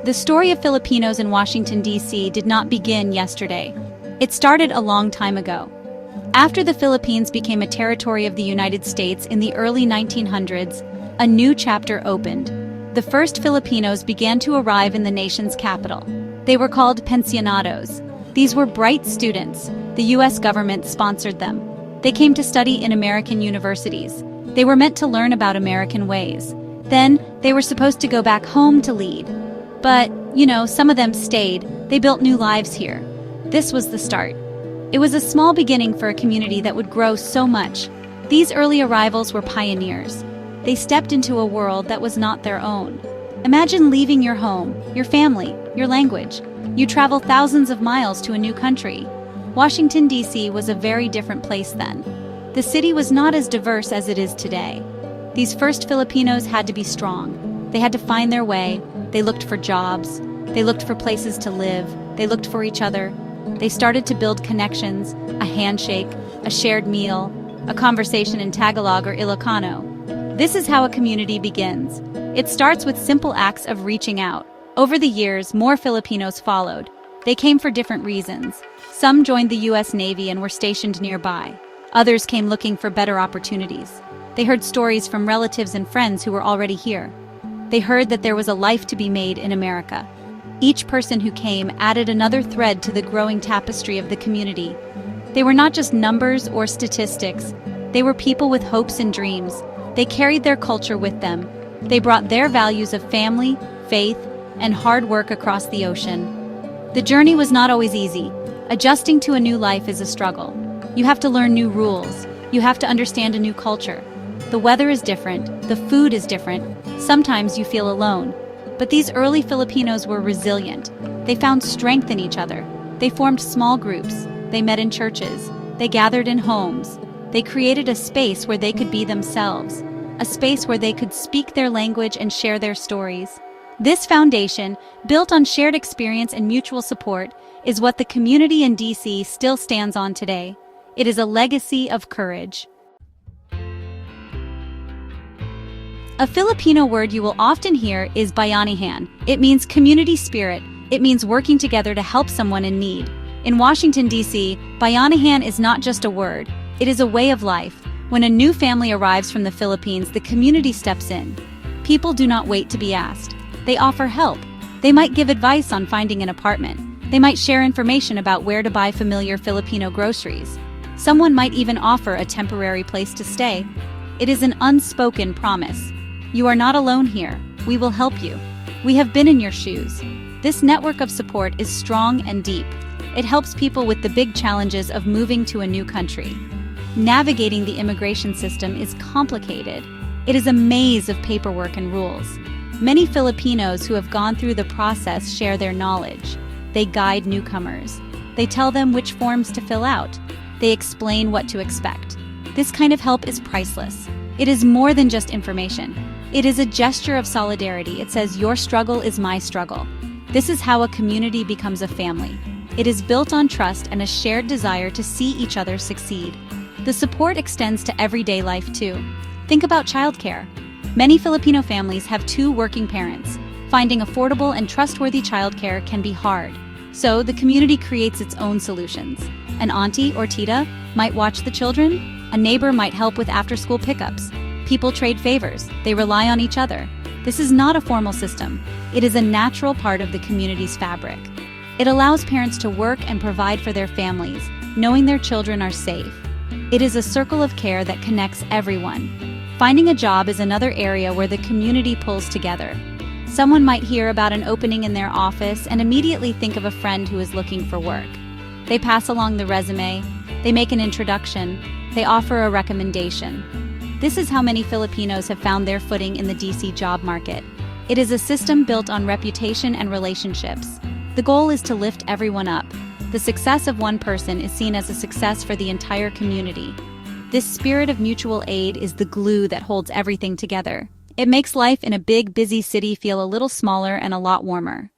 The story of Filipinos in Washington, D.C. did not begin yesterday. It started a long time ago. After the Philippines became a territory of the United States in the early 1900s, a new chapter opened. The first Filipinos began to arrive in the nation's capital. They were called pensionados. These were bright students. The U.S. government sponsored them. They came to study in American universities. They were meant to learn about American ways. Then, they were supposed to go back home to lead. But, some of them stayed. They built new lives here. This was the start. It was a small beginning for a community that would grow so much. These early arrivals were pioneers. They stepped into a world that was not their own. Imagine leaving your home, your family, your language. You travel thousands of miles to a new country. Washington, D.C. was a very different place then. The city was not as diverse as it is today. These first Filipinos had to be strong. They had to find their way. They looked for jobs. They looked for places to live. They looked for each other. They started to build connections, a handshake, a shared meal, a conversation in Tagalog or Ilocano. This is how a community begins. It starts with simple acts of reaching out. Over the years, more Filipinos followed. They came for different reasons. Some joined the U.S. Navy and were stationed nearby. Others came looking for better opportunities. They heard stories from relatives and friends who were already here. They heard that there was a life to be made in America. Each person who came added another thread to the growing tapestry of the community. They were not just numbers or statistics. They were people with hopes and dreams. They carried their culture with them. They brought their values of family, faith, and hard work across the ocean. The journey was not always easy. Adjusting to a new life is a struggle. You have to learn new rules. You have to understand a new culture. The weather is different. The food is different. Sometimes you feel alone. But these early Filipinos were resilient. They found strength in each other. They formed small groups. They met in churches. They gathered in homes. They created a space where they could be themselves. A space where they could speak their language and share their stories. This foundation, built on shared experience and mutual support, is what the community in D.C. still stands on today. It is a legacy of courage. A Filipino word you will often hear is bayanihan. It means community spirit. It means working together to help someone in need. In Washington, D.C., bayanihan is not just a word. It is a way of life. When a new family arrives from the Philippines, the community steps in. People do not wait to be asked. They offer help. They might give advice on finding an apartment. They might share information about where to buy familiar Filipino groceries. Someone might even offer a temporary place to stay. It is an unspoken promise. You are not alone here. We will help you. We have been in your shoes. This network of support is strong and deep. It helps people with the big challenges of moving to a new country. Navigating the immigration system is complicated. It is a maze of paperwork and rules. Many Filipinos who have gone through the process share their knowledge. They guide newcomers. They tell them which forms to fill out. They explain what to expect. This kind of help is priceless. It is more than just information. It is a gesture of solidarity. It says, your struggle is my struggle. This is how a community becomes a family. It is built on trust and a shared desire to see each other succeed. The support extends to everyday life too. Think about childcare. Many Filipino families have two working parents. Finding affordable and trustworthy childcare can be hard. So the community creates its own solutions. An auntie or tita might watch the children. A neighbor might help with after-school pickups. People trade favors. They rely on each other. This is not a formal system. It is a natural part of the community's fabric. It allows parents to work and provide for their families, knowing their children are safe. It is a circle of care that connects everyone. Finding a job is another area where the community pulls together. Someone might hear about an opening in their office and immediately think of a friend who is looking for work. They pass along the resume. They make an introduction. They offer a recommendation. This is how many Filipinos have found their footing in the DC job market. It is a system built on reputation and relationships. The goal is to lift everyone up. The success of one person is seen as a success for the entire community. This spirit of mutual aid is the glue that holds everything together. It makes life in a big, busy city feel a little smaller and a lot warmer.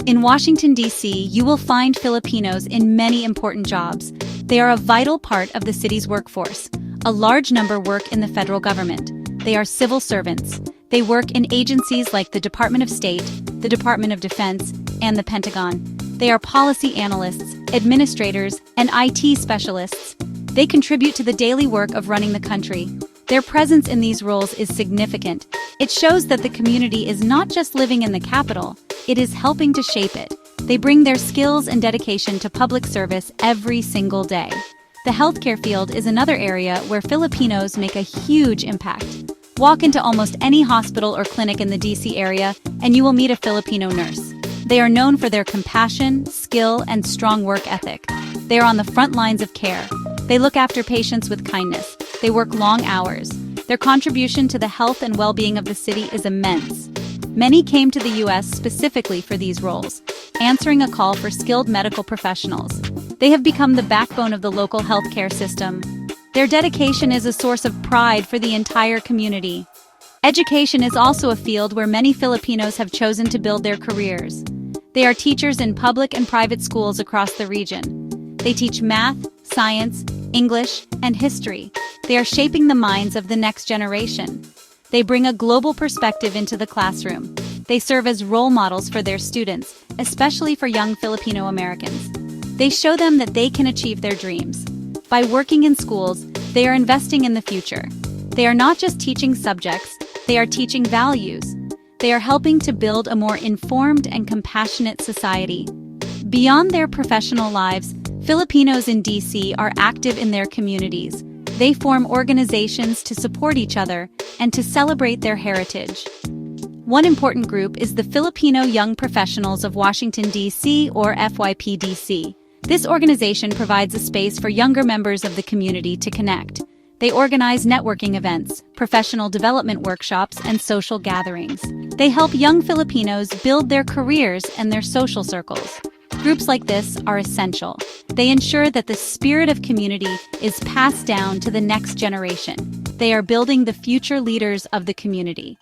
In Washington, D.C., you will find Filipinos in many important jobs. They are a vital part of the city's workforce. A large number work in the federal government. They are civil servants. They work in agencies like the Department of State, the Department of Defense, and the Pentagon. They are policy analysts, administrators, and IT specialists. They contribute to the daily work of running the country. Their presence in these roles is significant. It shows that the community is not just living in the capital, it is helping to shape it. They bring their skills and dedication to public service every single day. The healthcare field is another area where Filipinos make a huge impact. Walk into almost any hospital or clinic in the D.C. area, and you will meet a Filipino nurse. They are known for their compassion, skill, and strong work ethic. They are on the front lines of care. They look after patients with kindness. They work long hours. Their contribution to the health and well-being of the city is immense. Many came to the U.S. specifically for these roles, answering a call for skilled medical professionals. They have become the backbone of the local healthcare system. Their dedication is a source of pride for the entire community. Education is also a field where many Filipinos have chosen to build their careers. They are teachers in public and private schools across the region. They teach math, science, English, and history. They are shaping the minds of the next generation. They bring a global perspective into the classroom. They serve as role models for their students, especially for young Filipino Americans. They show them that they can achieve their dreams. By working in schools, they are investing in the future. They are not just teaching subjects, they are teaching values. They are helping to build a more informed and compassionate society. Beyond their professional lives, Filipinos in D.C. are active in their communities. They form organizations to support each other and to celebrate their heritage. One important group is the Filipino Young Professionals of Washington, D.C. or FYPDC. This organization provides a space for younger members of the community to connect. They organize networking events, professional development workshops, and social gatherings. They help young Filipinos build their careers and their social circles. Groups like this are essential. They ensure that the spirit of community is passed down to the next generation. They are building the future leaders of the community.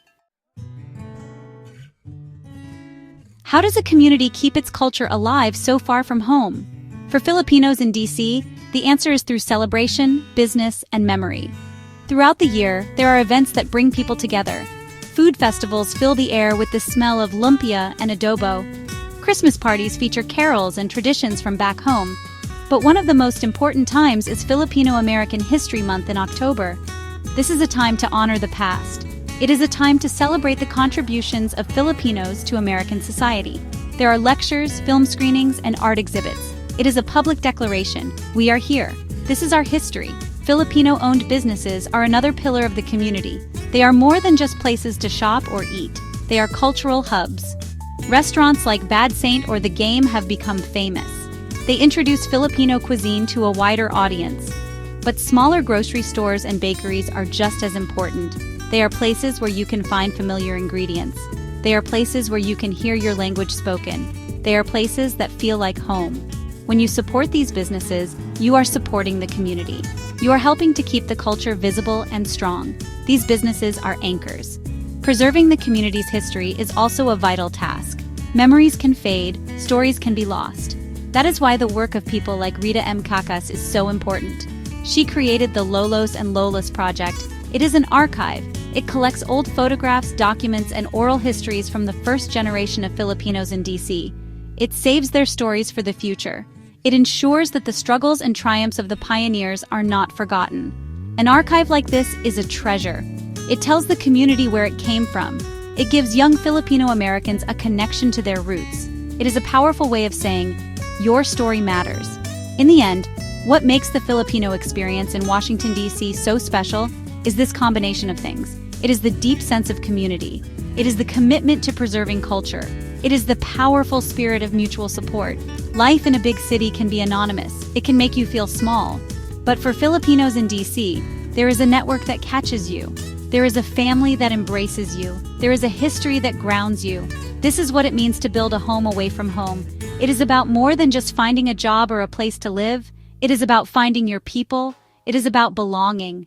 How does a community keep its culture alive so far from home? For Filipinos in D.C., the answer is through celebration, business, and memory. Throughout the year, there are events that bring people together. Food festivals fill the air with the smell of lumpia and adobo. Christmas parties feature carols and traditions from back home. But one of the most important times is Filipino-American History Month in October. This is a time to honor the past. It is a time to celebrate the contributions of Filipinos to American society. There are lectures, film screenings, and art exhibits. It is a public declaration. We are here. This is our history. Filipino-owned businesses are another pillar of the community. They are more than just places to shop or eat. They are cultural hubs. Restaurants like Bad Saint or The Game have become famous. They introduce Filipino cuisine to a wider audience. But smaller grocery stores and bakeries are just as important. They are places where you can find familiar ingredients. They are places where you can hear your language spoken. They are places that feel like home. When you support these businesses, you are supporting the community. You are helping to keep the culture visible and strong. These businesses are anchors. Preserving the community's history is also a vital task. Memories can fade, stories can be lost. That is why the work of people like Rita M. Cacas is so important. She created the Lolos and Lolas project. It is an archive. It collects old photographs, documents, and oral histories from the first generation of Filipinos in D.C. It saves their stories for the future. It ensures that the struggles and triumphs of the pioneers are not forgotten. An archive like this is a treasure. It tells the community where it came from. It gives young Filipino Americans a connection to their roots. It is a powerful way of saying, your story matters. In the end, what makes the Filipino experience in Washington, D.C. so special is this combination of things. It is the deep sense of community. It is the commitment to preserving culture. It is the powerful spirit of mutual support. Life in a big city can be anonymous. It can make you feel small. But for Filipinos in D.C., there is a network that catches you. There is a family that embraces you. There is a history that grounds you. This is what it means to build a home away from home. It is about more than just finding a job or a place to live. It is about finding your people. It is about belonging.